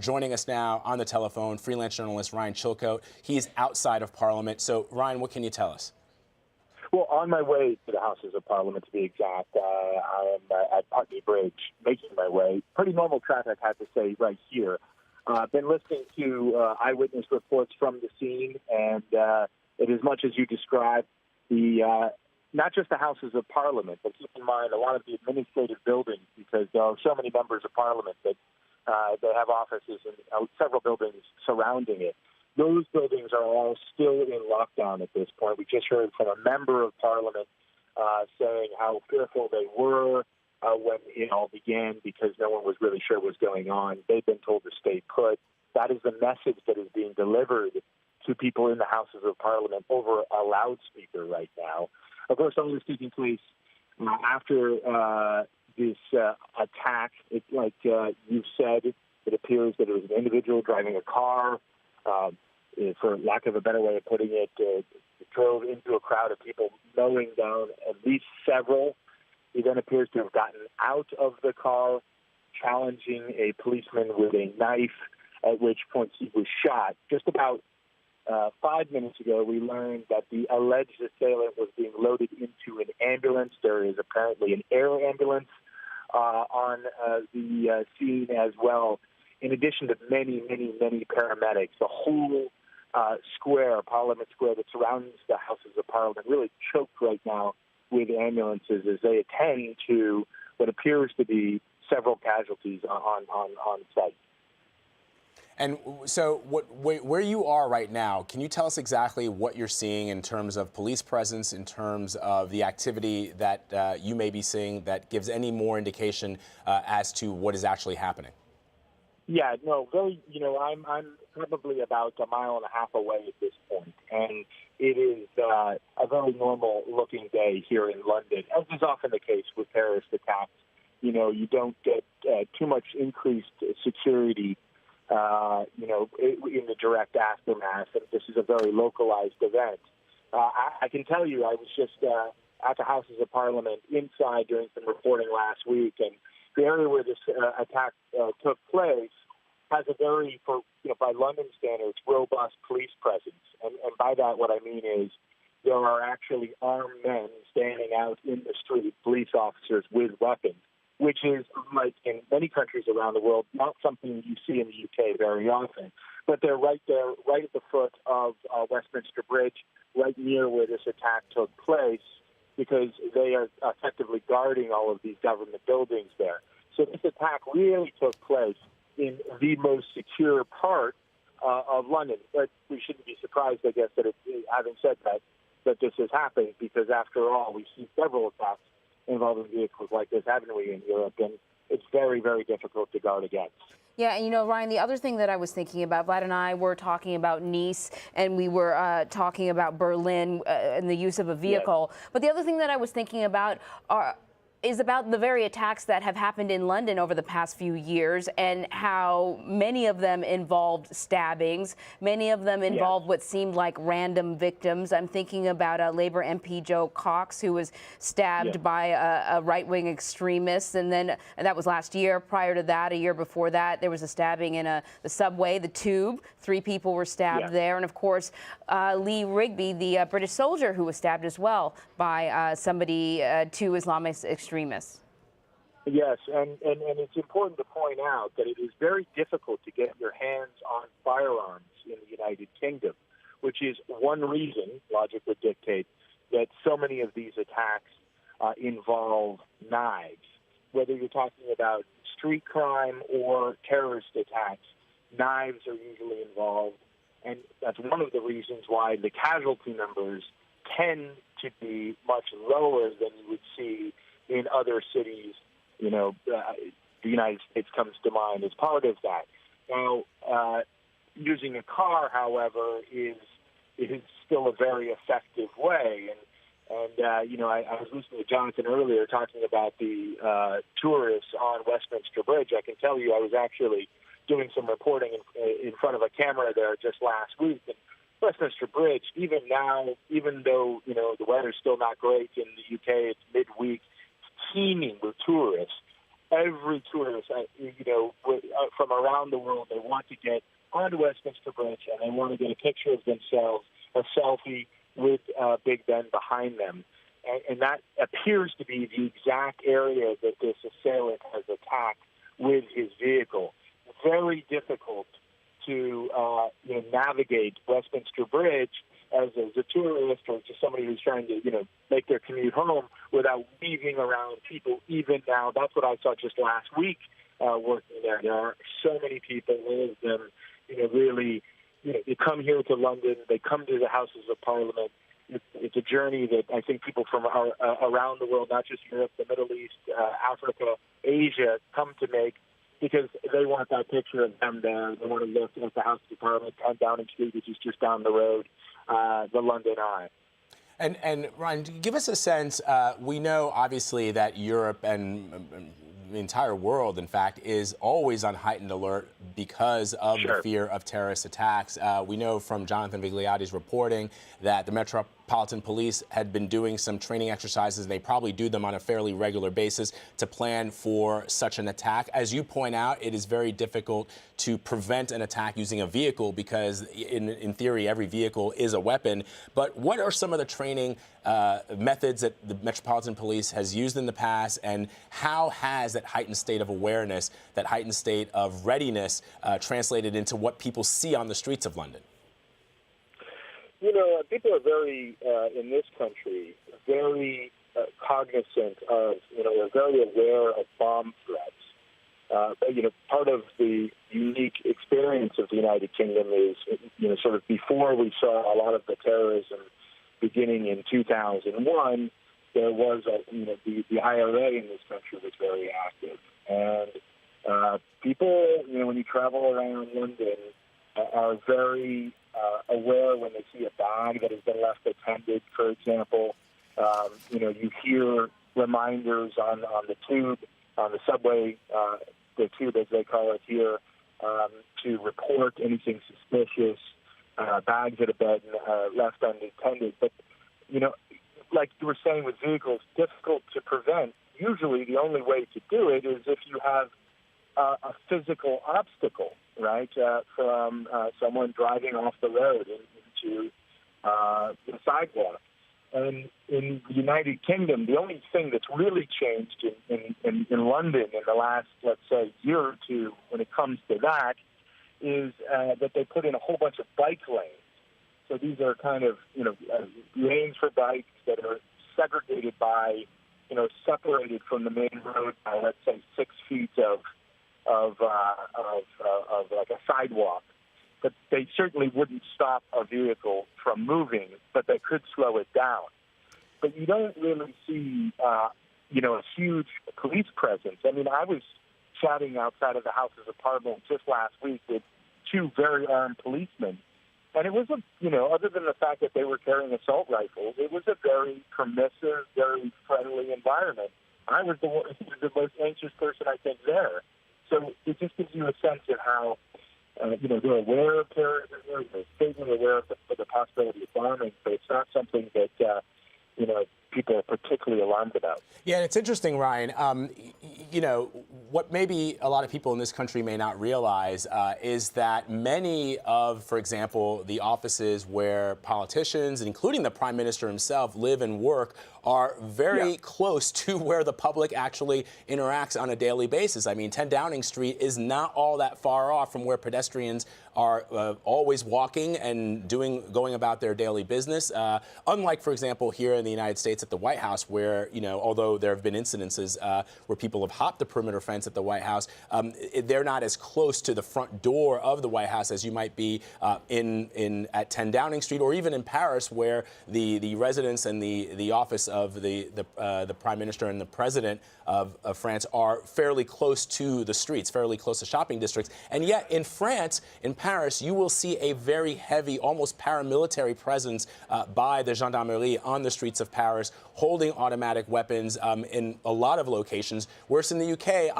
Joining us now on the telephone, freelance journalist Ryan Chilcote. He's outside of Parliament. So, Ryan, what can you tell us? Well, on my way to the Houses of Parliament, to be exact, I am at Putney Bridge, making my way. Pretty normal traffic, I have to say, right here. I've been listening to eyewitness reports from the scene, and it is much as you described, not just the Houses of Parliament, but keep in mind a lot of the administrative buildings, because there are so many members of Parliament that they have offices in several buildings surrounding it. Those buildings are all still in lockdown at this point. We just heard from a member of Parliament saying how fearful they were when it all began because no one was really sure what was going on. They've been told to stay put. That is the message that is being delivered to people in the Houses of Parliament over a loudspeaker right now. Of course, all this taking place after this attack. It's like you've said, it appears that it was an individual driving a car. For lack of a better way of putting it, drove into a crowd of people, mowing down at least several. He then appears to have gotten out of the car, challenging a policeman with a knife, at which point he was shot. Just about 5 minutes ago, we learned that the alleged assailant was being loaded into an ambulance. There is apparently an air ambulance on the scene as well, in addition to many, many, many paramedics. The whole square, Parliament Square, that surrounds the Houses of Parliament, really choked right now with ambulances as they attend to what appears to be several casualties on site. And so where you are right now, can you tell us exactly what you're seeing in terms of police presence, in terms of the activity that you may be seeing that gives any more indication as to what is actually happening? Yeah, no, very, I'm probably about a mile and a half away at this point, and it is a very normal-looking day here in London, as is often the case with terrorist attacks. You don't get too much increased security, in the direct aftermath, and this is a very localized event. I can tell you, I was just at the Houses of Parliament inside doing some reporting last week, and the area where this attack took place has a very, by London standards, robust police presence. And by that, what I mean is there are actually armed men standing out in the street, police officers with weapons, which is, like in many countries around the world, not something you see in the UK very often. But they're right there, right at the foot of Westminster Bridge, right near where this attack took place, because they are effectively guarding all of these government buildings there. So this attack really took place in the most secure part of London. But we shouldn't be surprised, I guess, that having said that this has happened, because after all, we've seen several attacks involving vehicles like this, haven't we, in Europe? And it's very, very difficult to guard against. Yeah, and Ryan, the other thing that I was thinking about, Vlad and I were talking about Nice, and we were talking about Berlin and the use of a vehicle. Yes. But the other thing that I was thinking about is about the very attacks that have happened in London over the past few years, and how many of them involved stabbings. Many of them involved what seemed like random victims. I'm thinking about Labour MP Joe Cox, who was stabbed by a right-wing extremist, and that was last year. Prior to that, a year before that, there was a stabbing in the subway, the Tube. 3 people were stabbed there. And of course, Lee Rigby, the British soldier, who was stabbed as well by somebody, 2 Islamist extremists. Yes, and it's important to point out that it is very difficult to get your hands on firearms in the United Kingdom, which is one reason, logic would dictate, that so many of these attacks involve knives. Whether you're talking about street crime or terrorist attacks, knives are usually involved, and that's one of the reasons why the casualty numbers tend to be much lower than you would see in other cities. The United States comes to mind as part of that. Now, using a car, however, is still a very effective way. And I was listening to Jonathan earlier talking about the tourists on Westminster Bridge. I can tell you I was actually doing some reporting in front of a camera there just last week. And Westminster Bridge, even now, even though, the weather's still not great in the UK, it's midweek, teeming with tourists. every tourist, from around the world, they want to get onto Westminster Bridge and they want to get a picture of themselves, a selfie with Big Ben behind them. And that appears to be the exact area that this assailant has attacked with his vehicle. Very difficult to navigate Westminster Bridge as a tourist or just somebody who's trying to make their commute home without weaving around people. Even now, that's what I saw just last week working there. There are so many people, all of them, really, they come here to London, they come to the Houses of Parliament. It's a journey that I think people from around the world, not just Europe, the Middle East, Africa, Asia, come to make because they want that picture of them there. They want to look at the House of Parliament, 10 Downing Street, which is just down the road, the London Eye. And Ryan, give us a sense. We know, obviously, that Europe and the entire world, in fact, is always on heightened alert because of the fear of terrorist attacks. We know from Jonathan Vigliotti's reporting that the Metropolitan Police had been doing some training exercises, and they probably do them on a fairly regular basis to plan for such an attack. As you point out, it is very difficult to prevent an attack using a vehicle because, in theory, every vehicle is a weapon. But what are some of the training methods that the Metropolitan Police has used in the past, and how has that heightened state of awareness, that heightened state of readiness translated into what people see on the streets of London? People are very, in this country, very cognizant of, are very aware of bomb threats. Part of the unique experience of the United Kingdom is, sort of before we saw a lot of the terrorism beginning in 2001, there was, the IRA in this country was very active. And people, when you travel around London, are very aware when they see a bag that has been left unattended, for example. You hear reminders on the tube, on the subway, the tube as they call it here, to report anything suspicious, bags that have been left unattended. But, like you were saying with vehicles, difficult to prevent. Usually the only way to do it is if you have a physical obstacle, right, from someone driving off the road into the sidewalk. And in the United Kingdom, the only thing that's really changed in London in the last, let's say, year or two when it comes to that is that they put in a whole bunch of bike lanes. So these are kind of, lanes for bikes that are segregated by, separated from the main road by, let's say, 6 feet of like a sidewalk. But they certainly wouldn't stop a vehicle from moving, but they could slow it down. But you don't really see, a huge police presence. I mean, I was chatting outside of the Houses of Parliament just last week with 2 very armed policemen. And it was, other than the fact that they were carrying assault rifles, it was a very permissive, very friendly environment. I was the most anxious person, I think, there. So it just gives you a sense of how, they're aware of terrorism, they're certainly aware of the possibility of bombing, but it's not something that, people are particularly alarmed about. Yeah, and it's interesting, Ryan. What maybe a lot of people in this country may not realize is that many of, for example, the offices where politicians, including the Prime Minister himself, live and work are very close to where the public actually interacts on a daily basis. I mean, 10 Downing Street is not all that far off from where pedestrians are always walking and going about their daily business. Unlike, for example, here in the United States at the White House, where, although there have been incidences where people have hopped the perimeter fence at the White House, they're not as close to the front door of the White House as you might be at 10 Downing Street, or even in Paris, where the residence and the office of the Prime Minister and the President of France are fairly close to the streets, fairly close to shopping districts. And yet in France, in Paris, you will see a very heavy, almost paramilitary presence by the gendarmerie on the streets of Paris, holding automatic weapons in a lot of locations. Whereas in the UK,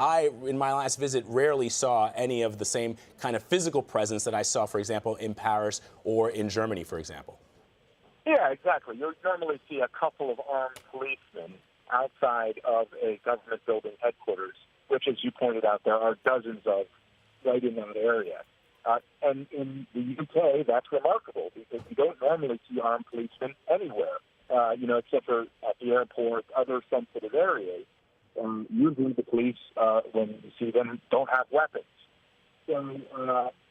in my last visit, rarely saw any of the same kind of physical presence that I saw, for example, in Paris or in Germany, for example. Yeah, exactly. You'll normally see a couple of armed policemen outside of a government building headquarters. which, as you pointed out, there are dozens of right in that area. And in the UK, that's remarkable because you don't normally see armed policemen anywhere, except for at the airport, other sensitive areas. Usually the police, when you see them, don't have weapons. So,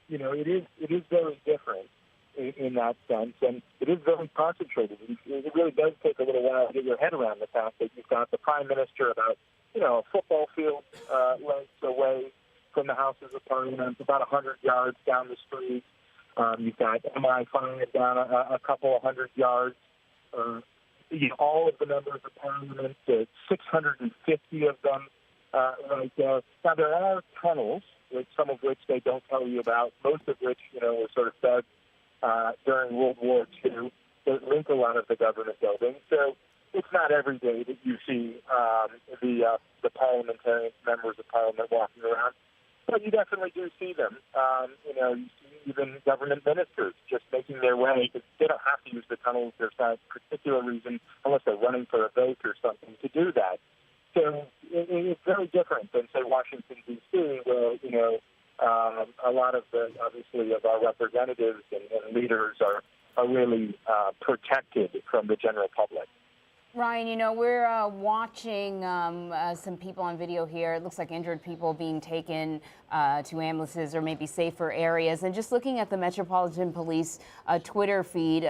it is very different in that sense, and it is very concentrated. It really does take a little while to get your head around the fact that you've got the Prime Minister about, a football field length away from the Houses of Parliament, about 100 yards down the street. You've got MI5 down a couple of hundred yards. All of the members of Parliament, 650 of them right there. Now, there are tunnels, some of which they don't tell you about, most of which, were sort of dug during World War II that link a lot of the government buildings. So it's not every day that you see the parliamentarians, members of Parliament walking around. But you definitely do see them. You see even government ministers just making their way. They don't have to use the tunnels. There's not a particular reason, unless they're running for a vote or something, to do that. So it's very different than, say, Washington, D.C., where, a lot of obviously, of our representatives and leaders are really protected from the general public. Ryan, we're watching some people on video here. It looks like injured people being taken to ambulances or maybe safer areas. And just looking at the Metropolitan Police Twitter feed,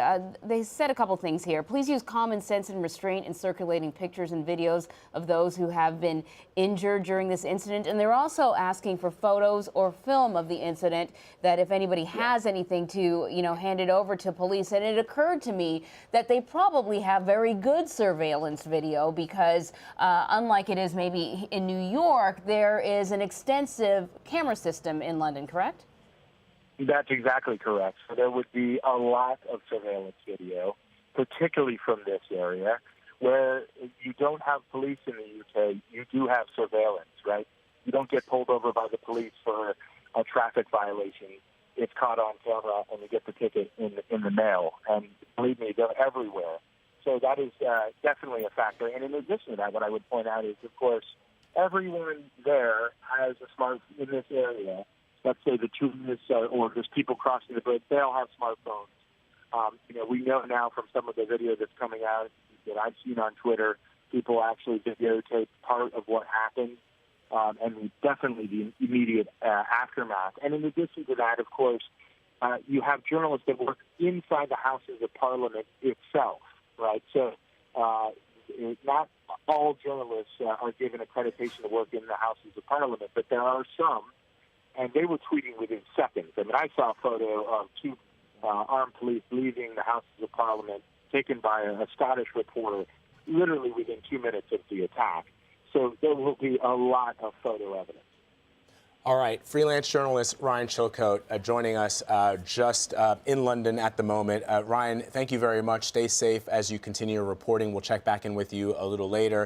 they said a couple things here. Please use common sense and restraint in circulating pictures and videos of those who have been injured during this incident. And they're also asking for photos or film of the incident, that if anybody has anything to, hand it over to police. And it occurred to me that they probably have very good surveillance video because unlike it is maybe in New York, there is an extensive camera system in London, correct? That's exactly correct. So there would be a lot of surveillance video, particularly from this area, where you don't have police in the UK, you do have surveillance, right? You don't get pulled over by the police for a traffic violation. It's caught on camera and you get the ticket in the mail. And believe me, they're everywhere. So that is definitely a factor. And in addition to that, what I would point out is, of course, everyone there has a smartphone in this area. Let's say the tourists or just people crossing the bridge, they all have smartphones. We know now from some of the video that's coming out that I've seen on Twitter, people actually videotape part of what happened, and definitely the immediate aftermath. And in addition to that, of course, you have journalists that work inside the Houses of Parliament itself, right? So not all journalists are given accreditation to work in the Houses of Parliament, but there are some, and they were tweeting within seconds. I mean, I saw a photo of two armed police leaving the Houses of Parliament, taken by a Scottish reporter, literally within 2 minutes of the attack. So there will be a lot of photo evidence. All right, freelance journalist Ryan Chilcote joining us just in London at the moment. Ryan, thank you very much. Stay safe as you continue your reporting. We'll check back in with you a little later.